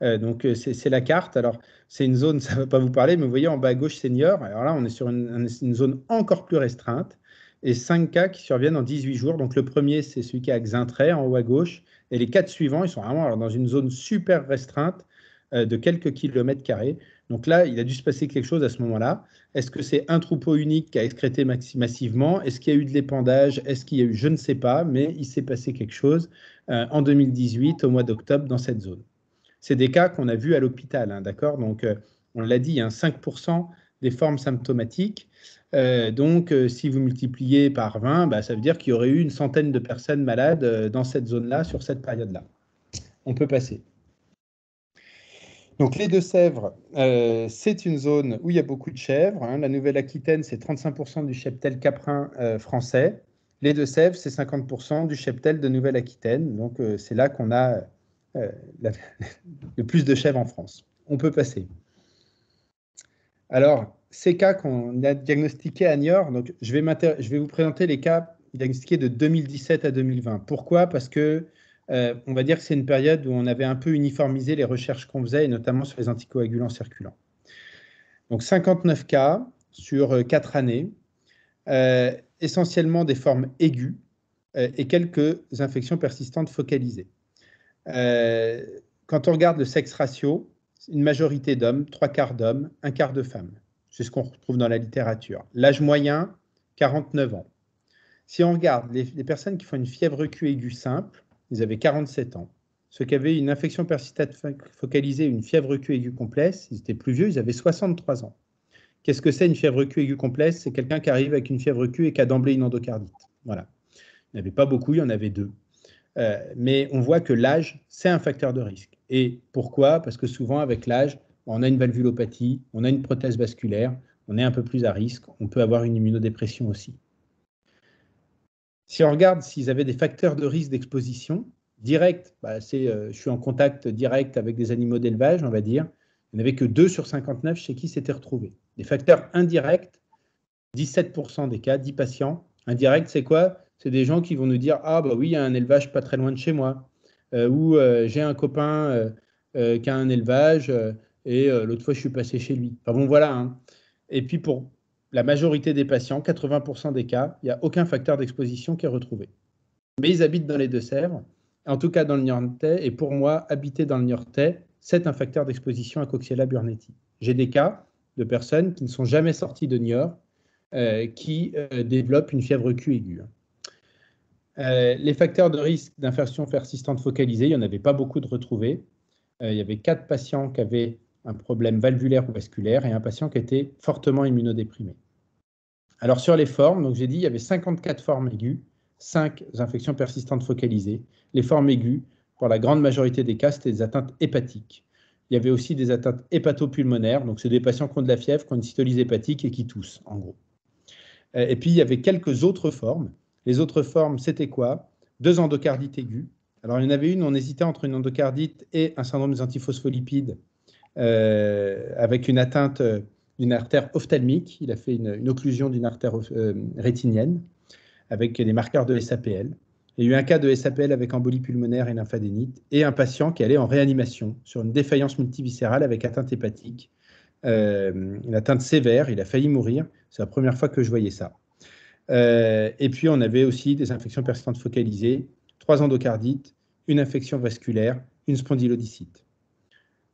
Donc c'est la carte. Alors c'est une zone, ça ne va pas vous parler, mais vous voyez en bas à gauche senior. Alors là, on est sur une zone encore plus restreinte et 5 cas qui surviennent en 18 jours. Donc le premier, c'est celui qui est à Xaintraix en haut à gauche. Et les 4 suivants, ils sont vraiment dans une zone super restreinte de quelques kilomètres carrés. Donc là, il a dû se passer quelque chose à ce moment-là. Est-ce que c'est un troupeau unique qui a excrété massivement? Est-ce qu'il y a eu de l'épandage? Est-ce qu'il y a eu, je ne sais pas, mais il s'est passé quelque chose en 2018, au mois d'octobre, dans cette zone. C'est des cas qu'on a vus à l'hôpital, hein, d'accord? Donc, on l'a dit, 5% des formes symptomatiques. Donc, si vous multipliez par 20, ça veut dire qu'il y aurait eu une centaine de personnes malades dans cette zone-là, sur cette période-là. On peut passer. Donc, les Deux-Sèvres, c'est une zone où il y a beaucoup de chèvres. Hein. La Nouvelle-Aquitaine, c'est 35% du cheptel caprin français. Les Deux-Sèvres, c'est 50% du cheptel de Nouvelle-Aquitaine. Donc, c'est là qu'on a le plus de chèvres en France. On peut passer. Alors, ces cas qu'on a diagnostiqués à Niort, donc je vais vous présenter les cas diagnostiqués de 2017 à 2020. Pourquoi? Parce que on va dire que c'est une période où on avait un peu uniformisé les recherches qu'on faisait, et notamment sur les anticoagulants circulants. Donc 59 cas sur 4 années, essentiellement des formes aiguës et quelques infections persistantes focalisées. Quand on regarde le sexe ratio, une majorité d'hommes, 3/4 d'hommes, 1/4 de femmes. C'est ce qu'on retrouve dans la littérature. L'âge moyen, 49 ans. Si on regarde les personnes qui font une fièvre Q aiguë simple, ils avaient 47 ans. Ceux qui avaient une infection persistante focalisée, une fièvre Q aiguë complexe, ils étaient plus vieux, ils avaient 63 ans. Qu'est-ce que c'est une fièvre Q aiguë complexe? C'est quelqu'un qui arrive avec une fièvre Q et qui a d'emblée une endocardite. Voilà. Il n'y en avait pas beaucoup, il y en avait 2. Mais on voit que l'âge, c'est un facteur de risque. Et pourquoi? Parce que souvent, avec l'âge, on a une valvulopathie, on a une prothèse vasculaire, on est un peu plus à risque, on peut avoir une immunodépression aussi. Si on regarde s'ils avaient des facteurs de risque d'exposition, direct, je suis en contact direct avec des animaux d'élevage, on va dire, il n'y en avait que 2 sur 59 chez qui s'étaient retrouvés. Des facteurs indirects, 17% des cas, 10 patients. Indirects, c'est quoi? C'est des gens qui vont nous dire « Ah, oui, il y a un élevage pas très loin de chez moi. Ou j'ai un copain qui a un élevage et l'autre fois, je suis passé chez lui. » Enfin bon, voilà. Hein. Et puis, pour la majorité des patients, 80% des cas, il n'y a aucun facteur d'exposition qui est retrouvé. Mais ils habitent dans les Deux-Sèvres, en tout cas dans le Niortais. Et pour moi, habiter dans le Niortais, c'est un facteur d'exposition à Coxiella burnetii. J'ai des cas de personnes qui ne sont jamais sorties de Niort, qui développent une fièvre Q aiguë. Les facteurs de risque d'infection persistante focalisée, il n'y en avait pas beaucoup de retrouvés. Il y avait 4 patients qui avaient un problème valvulaire ou vasculaire et un patient qui était fortement immunodéprimé. Alors sur les formes, donc j'ai dit il y avait 54 formes aiguës, 5 infections persistantes focalisées. Les formes aiguës, pour la grande majorité des cas, c'était des atteintes hépatiques. Il y avait aussi des atteintes hépatopulmonaires, donc c'est des patients qui ont de la fièvre, qui ont une cytolyse hépatique et qui toussent, en gros. Et puis il y avait quelques autres formes. Les autres formes, c'était quoi? 2 endocardites aiguës. Alors, il y en avait une, on hésitait entre une endocardite et un syndrome des antiphospholipides avec une atteinte d'une artère ophtalmique. Il a fait une occlusion d'une artère rétinienne avec des marqueurs de SAPL. Il y a eu un cas de SAPL avec embolie pulmonaire et lymphadénite et un patient qui allait en réanimation sur une défaillance multiviscérale avec atteinte hépatique. Une atteinte sévère, il a failli mourir. C'est la première fois que je voyais ça. Et puis, on avait aussi des infections persistantes focalisées, 3 endocardites, une infection vasculaire, une spondylodicite.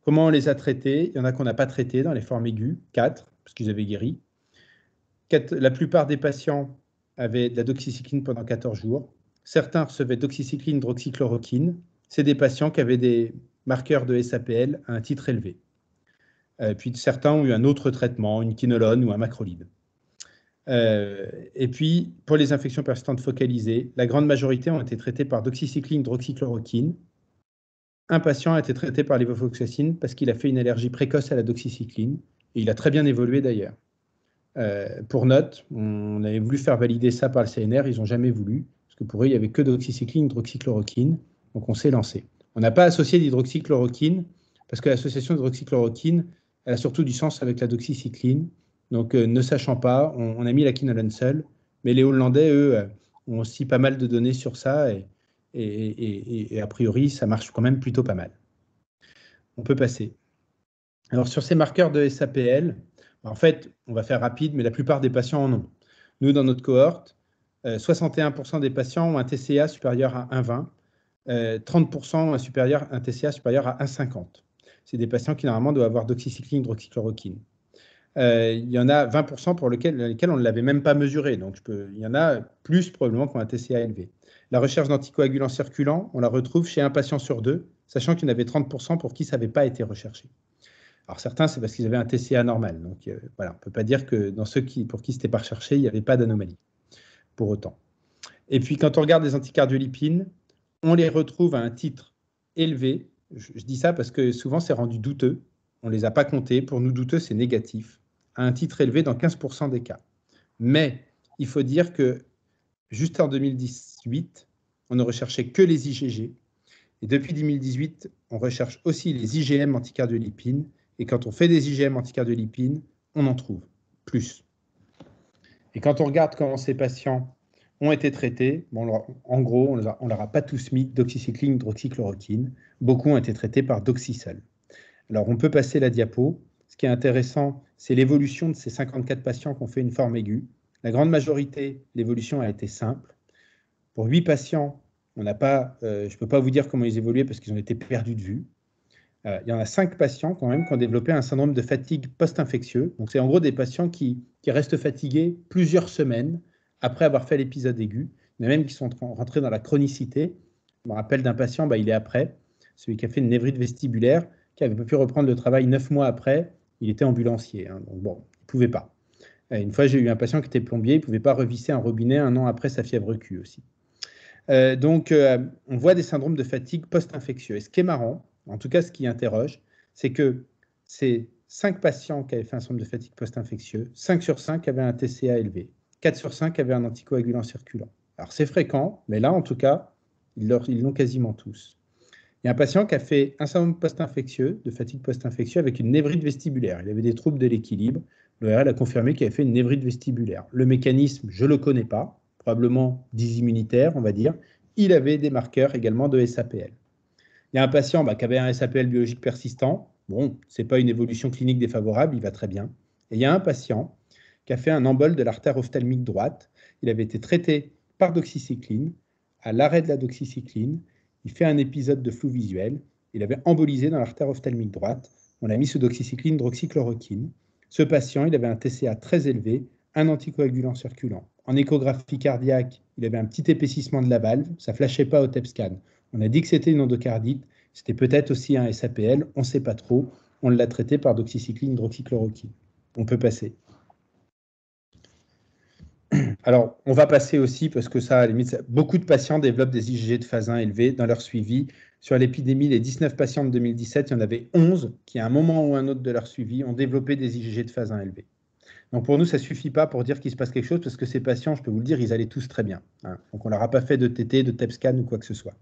Comment on les a traités? Il y en a qu'on n'a pas traités dans les formes aiguës, 4, parce qu'ils avaient guéri. La plupart des patients avaient de la doxycycline pendant 14 jours. Certains recevaient doxycycline, hydroxychloroquine. C'est des patients qui avaient des marqueurs de SAPL à un titre élevé. Puis certains ont eu un autre traitement, une quinolone ou un macrolide. Et puis, pour les infections persistantes focalisées, la grande majorité ont été traitées par doxycycline, hydroxychloroquine. Un patient a été traité par lévofloxacine parce qu'il a fait une allergie précoce à la doxycycline, et il a très bien évolué d'ailleurs. Pour note, on avait voulu faire valider ça par le CNR, ils n'ont jamais voulu, parce que pour eux, il n'y avait que doxycycline, hydroxychloroquine, donc on s'est lancé. On n'a pas associé d'hydroxychloroquine, parce que l'association d'hydroxychloroquine, elle a surtout du sens avec la doxycycline, donc ne sachant pas, on a mis la quinolone seule, mais les Hollandais, eux, ont aussi pas mal de données sur ça, et a priori, ça marche quand même plutôt pas mal. On peut passer. Alors, sur ces marqueurs de SAPL, en fait, on va faire rapide, mais la plupart des patients en ont. Nous, dans notre cohorte, 61% des patients ont un TCA supérieur à 1,20, 30% ont un TCA supérieur à 1,50. C'est des patients qui, normalement, doivent avoir doxycycline, hydroxychloroquine. Il y en a 20% pour lesquels on ne l'avait même pas mesuré. Donc, il y en a plus probablement qui ont un TCA élevé. La recherche d'anticoagulants circulants, on la retrouve chez un patient sur 2, sachant qu'il y en avait 30% pour qui ça n'avait pas été recherché. Alors certains, c'est parce qu'ils avaient un TCA normal. Donc voilà, on ne peut pas dire que dans ceux pour qui ce n'était pas recherché, il n'y avait pas d'anomalie pour autant. Et puis quand on regarde les anticardiolipines, on les retrouve à un titre élevé. Je dis ça parce que souvent c'est rendu douteux. On ne les a pas comptés. Pour nous, douteux, c'est négatif. À un titre élevé dans 15% des cas. Mais il faut dire que juste en 2018, on ne recherchait que les IgG. Et depuis 2018, on recherche aussi les IgM anticardiolipines. Et quand on fait des IgM anticardiolipines, on en trouve plus. Et quand on regarde comment ces patients ont été traités, bon, en gros, on ne leur a pas tous mis doxycycline, hydroxychloroquine. Beaucoup ont été traités par doxycycline. Alors, on peut passer la diapo. Ce qui est intéressant, c'est l'évolution de ces 54 patients qui ont fait une forme aiguë. La grande majorité, l'évolution a été simple. Pour 8 patients, on n'a pas, je ne peux pas vous dire comment ils évoluaient parce qu'ils ont été perdus de vue. Il y en a 5 patients quand même qui ont développé un syndrome de fatigue post-infectieux. Donc, c'est en gros des patients qui restent fatigués plusieurs semaines après avoir fait l'épisode aigu. Il y en a même qui sont rentrés dans la chronicité. Je me rappelle d'un patient, il est après, celui qui a fait une névrite vestibulaire, qui avait pu reprendre le travail 9 mois après. Il était ambulancier, hein, donc bon, il ne pouvait pas. Une fois, j'ai eu un patient qui était plombier, il ne pouvait pas revisser un robinet 1 an après sa fièvre Q aussi. Donc, on voit des syndromes de fatigue post-infectieux. Et ce qui est marrant, en tout cas, ce qui interroge, c'est que ces 5 patients qui avaient fait un syndrome de fatigue post-infectieux, 5 sur 5 avaient un TCA élevé, 4 sur 5 avaient un anticoagulant circulant. Alors, c'est fréquent, mais là, en tout cas, ils l'ont quasiment tous. Il y a un patient qui a fait un syndrome post-infectieux, de fatigue post-infectieux, avec une névrite vestibulaire. Il avait des troubles de l'équilibre. L'ORL a confirmé qu'il avait fait une névrite vestibulaire. Le mécanisme, je ne le connais pas, probablement dysimmunitaire, on va dire. Il avait des marqueurs également de SAPL. Il y a un patient qui avait un SAPL biologique persistant. Bon, ce n'est pas une évolution clinique défavorable, il va très bien. Et il y a un patient qui a fait un embole de l'artère ophtalmique droite. Il avait été traité par doxycycline. À l'arrêt de la doxycycline, il fait un épisode de flou visuel. Il avait embolisé dans l'artère ophtalmique droite. On l'a mis sous doxycycline, hydroxychloroquine. Ce patient, il avait un TCA très élevé, un anticoagulant circulant. En échographie cardiaque, il avait un petit épaississement de la valve. Ça ne flashait pas au TEP scan. On a dit que c'était une endocardite. C'était peut-être aussi un SAPL. On ne sait pas trop. On l'a traité par doxycycline, hydroxychloroquine. On peut passer. Alors, on va passer aussi, parce que ça, à la limite, beaucoup de patients développent des IgG de phase 1 élevés dans leur suivi. Sur l'épidémie, les 19 patients de 2017, il y en avait 11 qui, à un moment ou un autre de leur suivi, ont développé des IgG de phase 1 élevés. Donc, pour nous, ça ne suffit pas pour dire qu'il se passe quelque chose, parce que ces patients, je peux vous le dire, ils allaient tous très bien. Hein. Donc, on ne leur a pas fait de TT, de TEP scan ou quoi que ce soit.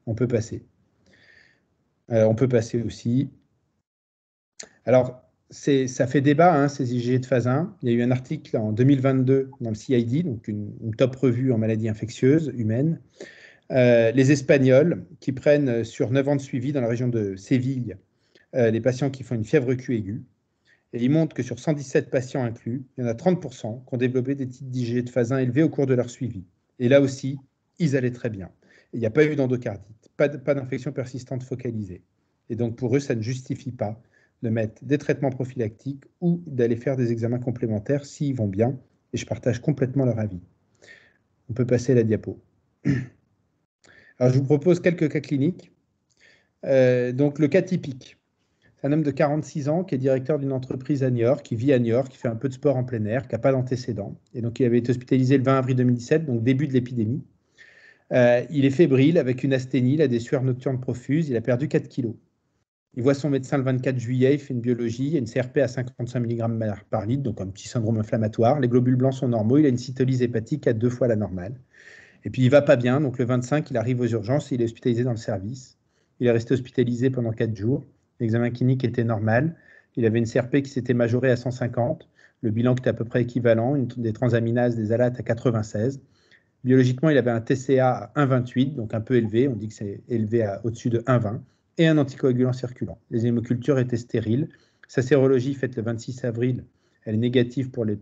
On peut passer. On peut passer aussi. Alors, ça fait débat, hein, ces IgG de phase 1. Il y a eu un article en 2022 dans le CID, donc une top revue en maladies infectieuses humaines. Les Espagnols qui prennent sur 9 ans de suivi dans la région de Séville les patients qui font une fièvre Q aiguë. Et il montre que sur 117 patients inclus, il y en a 30% qui ont développé des titres d'IgG de phase 1 élevés au cours de leur suivi. Et là aussi, ils allaient très bien. Il n'y a pas eu d'endocardite, pas d'infection persistante focalisée. Et donc pour eux, ça ne justifie pas de mettre des traitements prophylactiques ou d'aller faire des examens complémentaires s'ils vont bien. Et je partage complètement leur avis. On peut passer à la diapo. Alors je vous propose quelques cas cliniques. Donc le cas typique. C'est un homme de 46 ans qui est directeur d'une entreprise à New York, qui vit à New York, qui fait un peu de sport en plein air, qui n'a pas d'antécédents. Et donc, il avait été hospitalisé le 20 avril 2017, donc début de l'épidémie. Il est fébrile avec une asthénie, il a des sueurs nocturnes profuses, il a perdu 4 kilos. Il voit son médecin le 24 juillet, il fait une biologie, il y a une CRP à 55 mg par litre, donc un petit syndrome inflammatoire. Les globules blancs sont normaux, il a une cytolyse hépatique à 2 fois la normale. Et puis, il ne va pas bien, donc le 25, il arrive aux urgences, il est hospitalisé dans le service. Il est resté hospitalisé pendant 4 jours. L'examen clinique était normal. Il avait une CRP qui s'était majorée à 150, le bilan qui était à peu près équivalent, des transaminases, des alates à 96. Biologiquement, il avait un TCA à 1,28, donc un peu élevé, on dit que c'est élevé au-dessus de 1,20, et un anticoagulant circulant. Les hémocultures étaient stériles. Sa sérologie faite le 26 avril, elle est négative pour le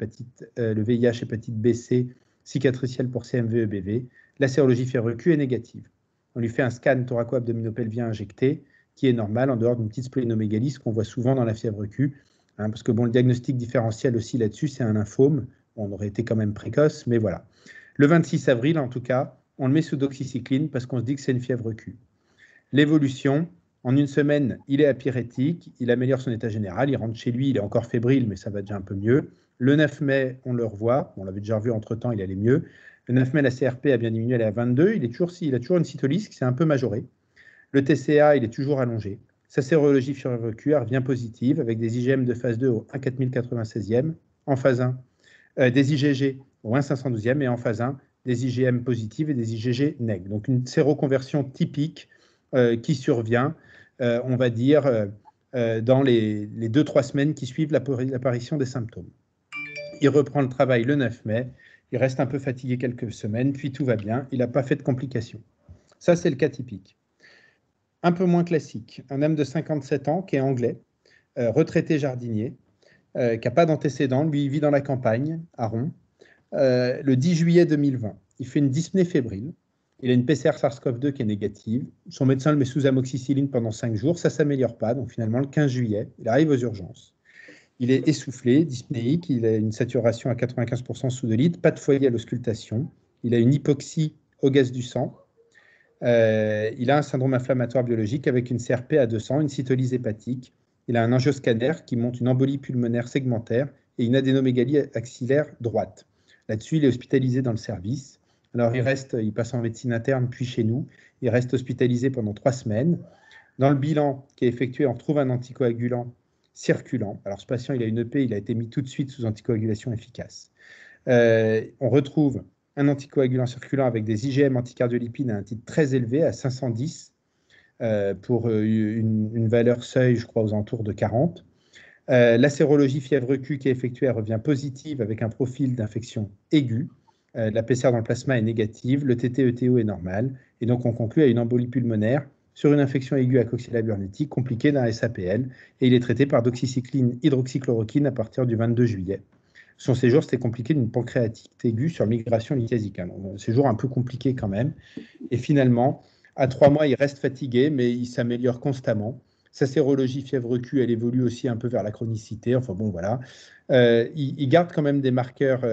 VIH, hépatite B, C, cicatricielle pour CMV, EBV. La sérologie fièvre Q est négative. On lui fait un scan thoraco-abdominopelvien injecté, qui est normal en dehors d'une petite splénomégalie, ce qu'on voit souvent dans la fièvre Q. Parce que bon, le diagnostic différentiel aussi là-dessus, c'est un lymphome. Bon, on aurait été quand même précoce, mais voilà. Le 26 avril, en tout cas, on le met sous doxycycline parce qu'on se dit que c'est une fièvre Q. L'évolution, en une semaine, il est apyrétique, il améliore son état général, il rentre chez lui, il est encore fébrile, mais ça va déjà un peu mieux. Le 9 mai, on le revoit, on l'avait déjà revu entre-temps, il allait mieux. Le 9 mai, la CRP a bien diminué, elle est à 22, il a toujours une cytolyse qui s'est un peu majorée. Le TCA, il est toujours allongé. Sa sérologie fièvre Q revient positive avec des IgM de phase 2 au 1 4096e, en phase 1, des IgG au 1 512e et en phase 1, des IgM positives et des IgG neg. Donc une séroconversion typique qui survient, on va dire, dans les 2-3 semaines qui suivent l'apparition des symptômes. Il reprend le travail le 9 mai, il reste un peu fatigué quelques semaines, puis tout va bien, il n'a pas fait de complications. Ça, c'est le cas typique. Un peu moins classique, un homme de 57 ans qui est anglais, retraité jardinier, qui n'a pas d'antécédents, lui il vit dans la campagne, à Ron, le 10 juillet 2020. Il fait une dyspnée fébrile, il a une PCR SARS-CoV-2 qui est négative, son médecin le met sous amoxicilline pendant 5 jours, ça ne s'améliore pas, donc finalement le 15 juillet, il arrive aux urgences. Il est essoufflé, dyspnéique, il a une saturation à 95% sous 2 litres, pas de foyer à l'auscultation, il a une hypoxie au gaz du sang, il a un syndrome inflammatoire biologique avec une CRP à 200, une cytolyse hépatique. Il a un angioscanner qui montre une embolie pulmonaire segmentaire et une adénomégalie axillaire droite. Là-dessus, il est hospitalisé dans le service. Alors, il passe en médecine interne, puis chez nous. Il reste hospitalisé pendant 3 semaines. Dans le bilan qui est effectué, on retrouve un anticoagulant circulant. Alors, ce patient, il a une EP, il a été mis tout de suite sous anticoagulation efficace. On retrouve un anticoagulant circulant avec des IgM anticardiolipides à un titre très élevé, à 510, pour une valeur seuil, je crois, aux alentours de 40. La sérologie fièvre Q qui est effectuée, elle revient positive avec un profil d'infection aiguë. La PCR dans le plasma est négative, le TT-ETO est normal, et donc on conclut à une embolie pulmonaire sur une infection aiguë à coxilla burnétique compliquée d'un SAPL, et il est traité par doxycycline hydroxychloroquine à partir du 22 juillet. Son séjour, c'était compliqué d'une pancréatite aiguë sur migration lycasique. Un séjour un peu compliqué quand même. Et finalement, à 3 mois, il reste fatigué, mais il s'améliore constamment. Sa sérologie fièvre Q, elle évolue aussi un peu vers la chronicité. Enfin bon, voilà. Il garde quand même des marqueurs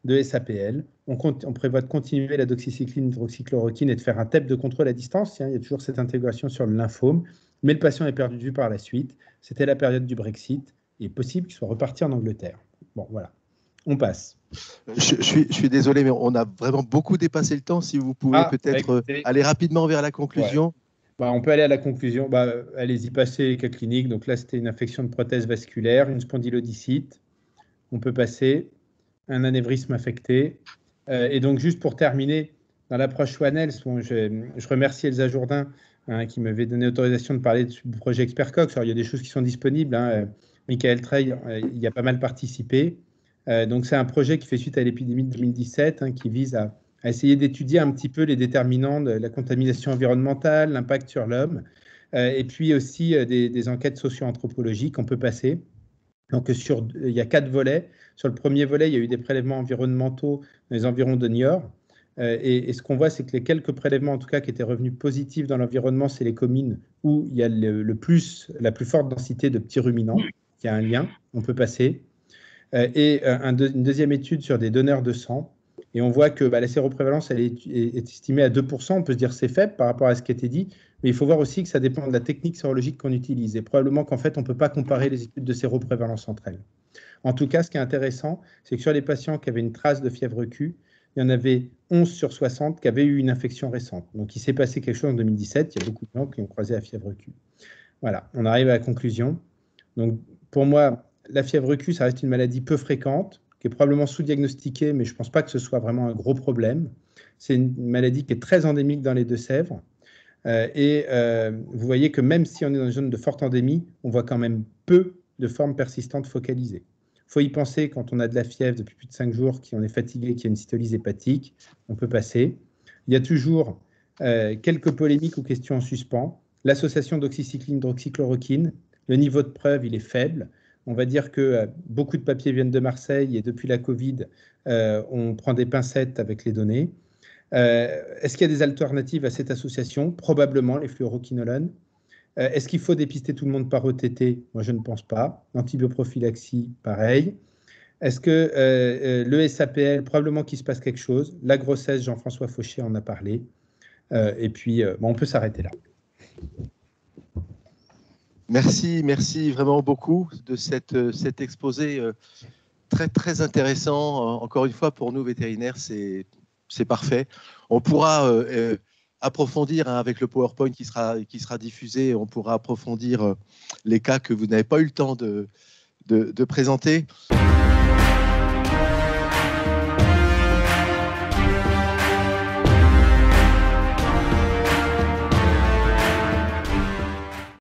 de SAPL. On prévoit de continuer la doxycycline hydroxychloroquine et de faire un TEP de contrôle à distance. Il y a toujours cette intégration sur le lymphome. Mais le patient est perdu de vue par la suite. C'était la période du Brexit. Il est possible qu'il soit reparti en Angleterre. Bon, voilà. On passe. Je suis désolé, mais on a vraiment beaucoup dépassé le temps. Si vous pouvez peut-être aller rapidement vers la conclusion. Ouais. On peut aller à la conclusion. Allez-y, passez les cas cliniques. Donc là, c'était une infection de prothèse vasculaire, une spondylodicite. On peut passer un anévrisme affecté. Et donc, juste pour terminer, dans l'approche Swan-Hels, je remercie Elsa Jourdain qui m'avait donné l'autorisation de parler du projet ExpertCox. Alors, il y a des choses qui sont disponibles. Michael Trey, il y a pas mal participé. Donc, c'est un projet qui fait suite à l'épidémie de 2017, qui vise à essayer d'étudier un petit peu les déterminants de la contamination environnementale, l'impact sur l'homme, et puis aussi des enquêtes socio-anthropologiques. On peut passer. Donc, il y a 4 volets. Sur le premier volet, il y a eu des prélèvements environnementaux dans les environs de Niort. Et ce qu'on voit, c'est que les quelques prélèvements, en tout cas, qui étaient revenus positifs dans l'environnement, c'est les communes où il y a la plus forte densité de petits ruminants. Il y a un lien, on peut passer. Une deuxième étude sur des donneurs de sang. Et on voit que la séroprévalence, elle est estimée à 2%. On peut se dire que c'est faible par rapport à ce qui a été dit, mais il faut voir aussi que ça dépend de la technique sérologique qu'on utilise. Et probablement qu'en fait, on ne peut pas comparer les études de séroprévalence entre elles. En tout cas, ce qui est intéressant, c'est que sur les patients qui avaient une trace de fièvre Q, il y en avait 11 sur 60 qui avaient eu une infection récente. Donc, il s'est passé quelque chose en 2017. Il y a beaucoup de gens qui ont croisé la fièvre Q. Voilà, on arrive à la conclusion. Donc, pour moi, la fièvre Q, ça reste une maladie peu fréquente, qui est probablement sous-diagnostiquée, mais je ne pense pas que ce soit vraiment un gros problème. C'est une maladie qui est très endémique dans les Deux-Sèvres. Vous voyez que même si on est dans une zone de forte endémie, on voit quand même peu de formes persistantes focalisées. Il faut y penser quand on a de la fièvre depuis plus de 5 jours, qu'on est fatigué, qu'il y a une cytolyse hépatique, on peut passer. Il y a toujours quelques polémiques ou questions en suspens. L'association d'oxycycline-hydroxychloroquine, le niveau de preuve, il est faible. On va dire que beaucoup de papiers viennent de Marseille et depuis la Covid, on prend des pincettes avec les données. Est-ce qu'il y a des alternatives à cette association? Probablement les fluoroquinolones. Est-ce qu'il faut dépister tout le monde par OTT? Moi, je ne pense pas. L'antibioprophylaxie, pareil. Est-ce que le SAPL, probablement qu'il se passe quelque chose. La grossesse, Jean-François Fauché en a parlé. Et puis, on peut s'arrêter là. Merci vraiment beaucoup de cet exposé très, très intéressant. Encore une fois, pour nous, vétérinaires, c'est parfait. On pourra approfondir avec le PowerPoint qui sera diffusé, on pourra approfondir les cas que vous n'avez pas eu le temps de présenter.